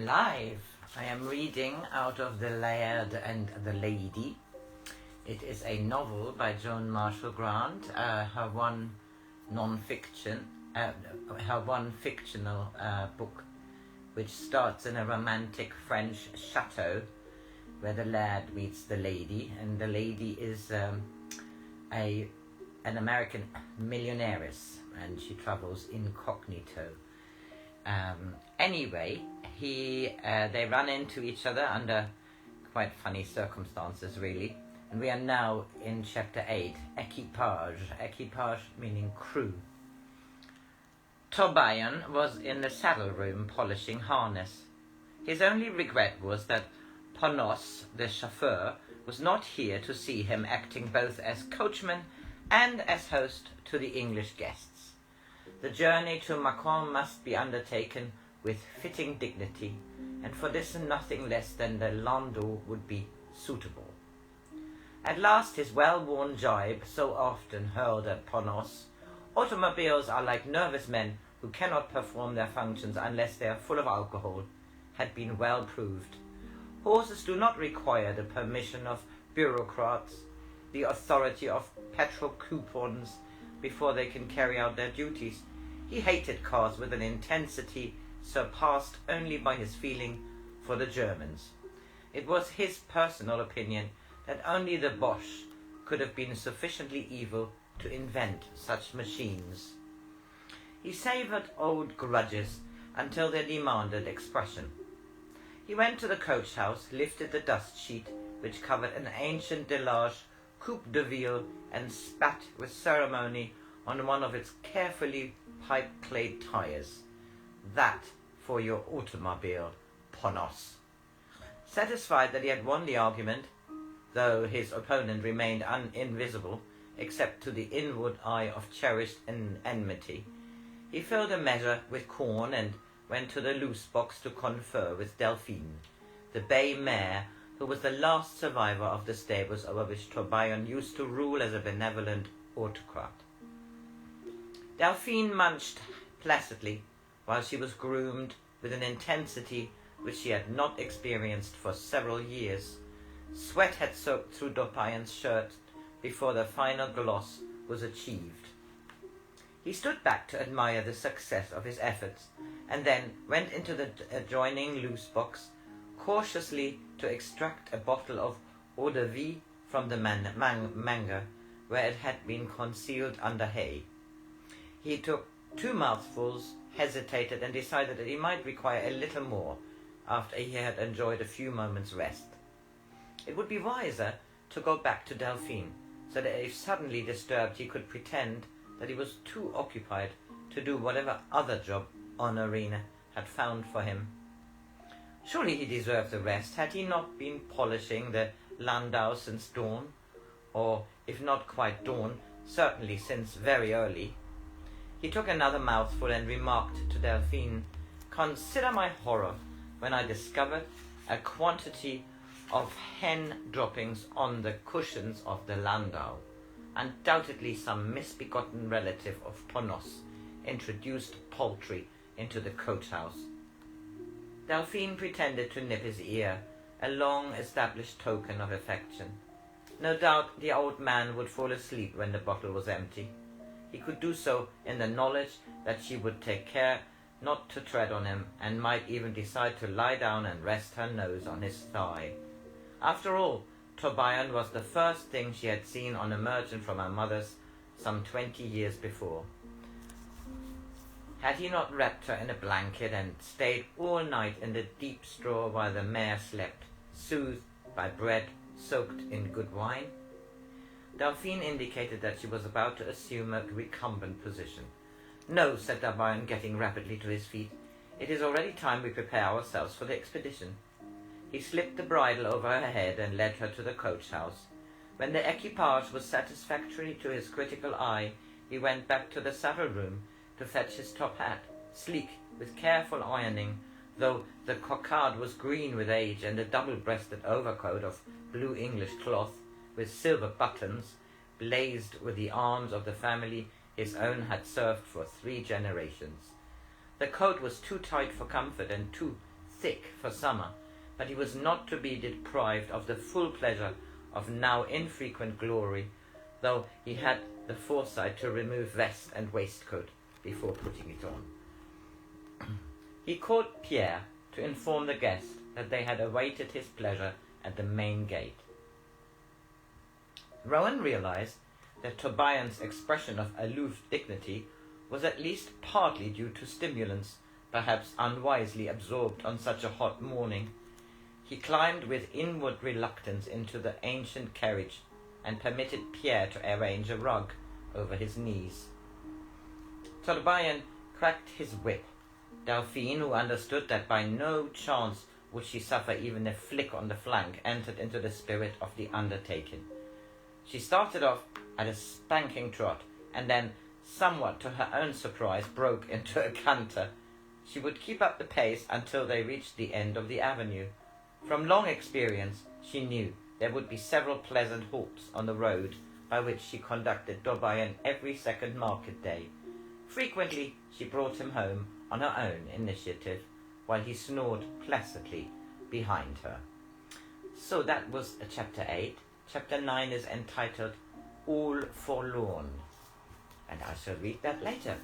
alive. I am reading out of the Laird and the Lady. It is a novel by Joan Marshall Grant, her one fictional book, which starts in a romantic French chateau where the Laird meets the Lady, and the Lady is an American millionaires, and she travels incognito. Anyway, they run into each other under quite funny circumstances, really. And we are now in chapter 8, Equipage. Equipage meaning crew. Torbayon was in the saddle room polishing harness. His only regret was that Ponos, the chauffeur, was not here to see him acting both as coachman and as host to the English guests. The journey to Macon must be undertaken with fitting dignity, and for this nothing less than the landau would be suitable. At last his well-worn jibe, so often hurled at Ponos, automobiles are like nervous men who cannot perform their functions unless they are full of alcohol, had been well proved. Horses do not require the permission of bureaucrats, the authority of petrol coupons, before they can carry out their duties. He hated cars with an intensity surpassed only by his feeling for the Germans. It was his personal opinion that only the Boche could have been sufficiently evil to invent such machines. He savoured old grudges until they demanded expression. He went to the coach house, lifted the dust sheet which covered an ancient Delage coupe de ville, and spat with ceremony on one of its carefully pipe-clayed tires. That for your automobile, Ponos. Satisfied that he had won the argument, though his opponent remained invisible except to the inward eye of cherished enmity, he filled a measure with corn and went to the loose box to confer with Delphine, the bay mare who was the last survivor of the stables over which Torbayon used to rule as a benevolent autocrat. Delphine munched placidly while she was groomed with an intensity which she had not experienced for several years. Sweat had soaked through Torbayon's shirt before the final gloss was achieved. He stood back to admire the success of his efforts, and then went into the adjoining loose box, cautiously to extract a bottle of eau de vie from the manga, where it had been concealed under hay. He took 2 mouthfuls, hesitated, and decided that he might require a little more after he had enjoyed a few moments' rest. It would be wiser to go back to Delphine, so that if suddenly disturbed he could pretend that he was too occupied to do whatever other job Honorine had found for him. Surely he deserved the rest. Had he not been polishing the landau since dawn? Or, if not quite dawn, certainly since very early. He took another mouthful and remarked to Delphine, "Consider my horror when I discovered a quantity of hen droppings on the cushions of the landau. Undoubtedly some misbegotten relative of Ponos introduced poultry into the coach house." Delphine pretended to nip his ear, a long-established token of affection. No doubt the old man would fall asleep when the bottle was empty. He could do so in the knowledge that she would take care not to tread on him, and might even decide to lie down and rest her nose on his thigh. After all, Torbayon was the first thing she had seen on emerging from her mother's some 20 years before. Had he not wrapped her in a blanket and stayed all night in the deep straw while the mare slept, soothed by bread soaked in good wine? Delphine indicated that she was about to assume a recumbent position. "No," said Torbayon, getting rapidly to his feet. "It is already time we prepare ourselves for the expedition." He slipped the bridle over her head and led her to the coach house. When the equipage was satisfactory to his critical eye, he went back to the saddle room to fetch his top hat, sleek, with careful ironing, though the cockade was green with age, and a double-breasted overcoat of blue English cloth, with silver buttons, blazed with the arms of the family his own had served for 3 generations. The coat was too tight for comfort and too thick for summer, but he was not to be deprived of the full pleasure of now infrequent glory, though he had the foresight to remove vest and waistcoat before putting it on. He called Pierre to inform the guest that they had awaited his pleasure at the main gate. Rowan realized that Torbayon's expression of aloof dignity was at least partly due to stimulants, perhaps unwisely absorbed on such a hot morning. He climbed with inward reluctance into the ancient carriage and permitted Pierre to arrange a rug over his knees. Torbayon cracked his whip. Delphine, who understood that by no chance would she suffer even a flick on the flank, entered into the spirit of the undertaking. She started off at a spanking trot, and then, somewhat to her own surprise, broke into a canter. She would keep up the pace until they reached the end of the avenue. From long experience, she knew there would be several pleasant halts on the road by which she conducted Torbayon every second market day. Frequently, she brought him home on her own initiative, while he snored placidly behind her. So that was chapter 8. Chapter 9 is entitled All Forlorn, and I shall read that later.